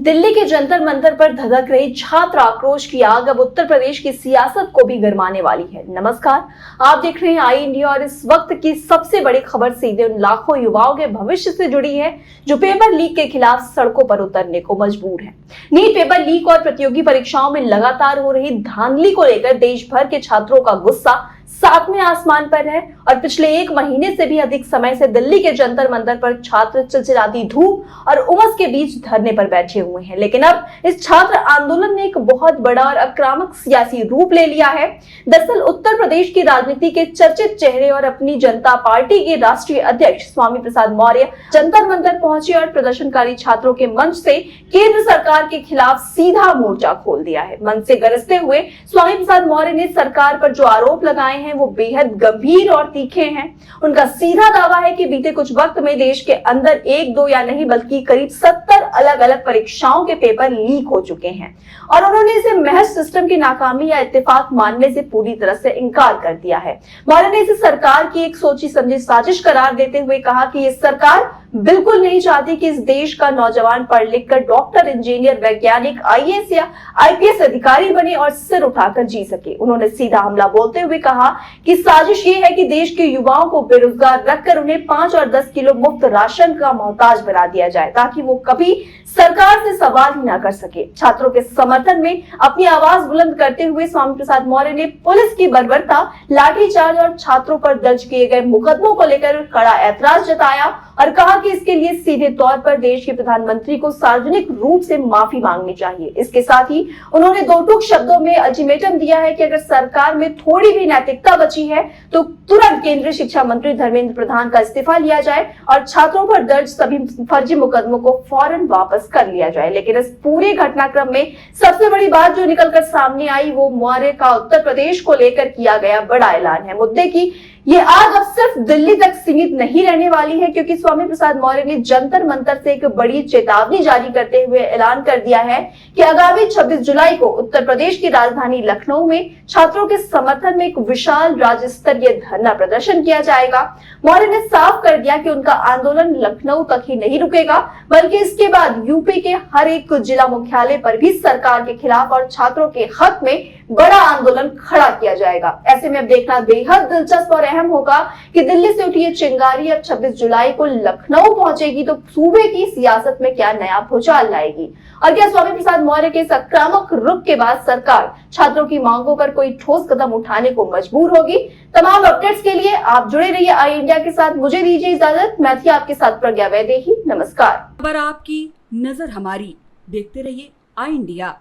दिल्ली के जंतर मंतर पर धधक रही छात्र आक्रोश की आग अब उत्तर प्रदेश की सियासत को भी गरमाने वाली है। नमस्कार, आप देख रहे हैं आई इंडिया और इस वक्त की सबसे बड़ी खबर सीधे उन लाखों युवाओं के भविष्य से जुड़ी है जो पेपर लीक के खिलाफ सड़कों पर उतरने को मजबूर है। नीट पेपर लीक और प्रतियोगी परीक्षाओं में लगातार हो रही धांधली को लेकर देश भर के छात्रों का गुस्सा सातवें आसमान पर है और पिछले एक महीने से भी अधिक समय से दिल्ली के जंतर मंतर पर छात्र चिलचिलाती धूप और उमस के बीच धरने पर बैठे हुए हैं। लेकिन अब इस छात्र आंदोलन ने एक बहुत बड़ा और आक्रामक सियासी रूप ले लिया है। दरअसल उत्तर प्रदेश की राजनीति के चर्चित चेहरे और अपनी जनता पार्टी के राष्ट्रीय अध्यक्ष स्वामी प्रसाद मौर्य जंतर मंतर पहुंचे और प्रदर्शनकारी छात्रों के मंच से केंद्र सरकार के खिलाफ सीधा मोर्चा खोल दिया है। मंच से गरजते हुए स्वामी प्रसाद मौर्य ने सरकार पर जो आरोप लगाए हैं वो बेहद गंभीर और तीखे हैं। उनका सीधा दावा है कि बीते कुछ वक्त में देश के अंदर एक दो या नहीं बल्कि करीब 70 अलग अलग परीक्षाओं के पेपर लीक हो चुके हैं और उन्होंने इसे महज सिस्टम की नाकामी या इत्तेफाक मानने से पूरी तरह से इनकार कर दिया है। मौर्य ने इसे सरकार की एक सोची समझी साजिश करार देते हुए कहा कि ये सरकार बिल्कुल नहीं चाहती कि इस देश का नौजवान पढ़ लिख कर डॉक्टर, इंजीनियर, वैज्ञानिक, आईएएस या आईपीएस अधिकारी बने और सिर उठाकर जी सके। उन्होंने सीधा हमला बोलते हुए कहा कि साजिश ये है कि देश के युवाओं को बेरोजगार रखकर उन्हें 5 और 10 किलो मुफ्त राशन का मोहताज बना दिया जाए ताकि वो कभी सरकार से सवाल ही ना कर सके। छात्रों के समर्थन में अपनी आवाज बुलंद करते हुए स्वामी प्रसाद मौर्य ने पुलिस की बर्बरता, लाठीचार्ज और छात्रों पर दर्ज किए गए मुकदमों को लेकर कड़ा ऐतराज जताया और कहा कि इसके लिए सीधे तौर पर देश के प्रधानमंत्री को सार्वजनिक रूप से माफी मांगनी चाहिए। इसके साथ ही उन्होंने दो टूक शब्दों में अल्टीमेटम दिया है कि अगर सरकार में थोड़ी भी नैतिकता बची है तो तुरंत केंद्रीय शिक्षा मंत्री धर्मेंद्र प्रधान का इस्तीफा लिया जाए और छात्रों पर दर्ज सभी फर्जी मुकदमों को फौरन वापस कर लिया जाए। लेकिन इस पूरे घटनाक्रम में सबसे बड़ी बात जो निकलकर सामने आई वो मौर्य का उत्तर प्रदेश को लेकर किया गया बड़ा ऐलान है। मुद्दे की ये आग अब सिर्फ दिल्ली तक सीमित नहीं रहने वाली है क्योंकि स्वामी प्रसाद मौर्य ने जंतर मंतर से एक बड़ी चेतावनी जारी करते हुए ऐलान कर दिया है कि आगामी 26 जुलाई को उत्तर प्रदेश की राजधानी लखनऊ में छात्रों के समर्थन में एक विशाल राज्य स्तरीय धरना प्रदर्शन किया जाएगा। मौर्य ने साफ कर दिया कि उनका आंदोलन लखनऊ तक ही नहीं रुकेगा बल्कि इसके बाद यूपी के हर एक जिला मुख्यालय पर भी सरकार के खिलाफ और छात्रों के हक में बड़ा आंदोलन खड़ा किया जाएगा। ऐसे में अब देखना बेहद दिलचस्प और अहम होगा कि दिल्ली से उठी ये चिंगारी अब 26 जुलाई को लखनऊ पहुंचेगी तो सूबे की सियासत में क्या नया भूचाल लाएगी और क्या स्वामी प्रसाद मौर्य के आक्रामक रुख के बाद सरकार छात्रों की मांगों पर कोई ठोस कदम उठाने को मजबूर होगी। तमाम अपडेट्स के लिए आप जुड़े रहिए आई इंडिया के साथ। मुझे दीजिए इजाजत, मैं थी आपके साथ प्रज्ञा वैदेही। नमस्कार। खबर आपकी, नजर हमारी, देखते रहिए आई इंडिया।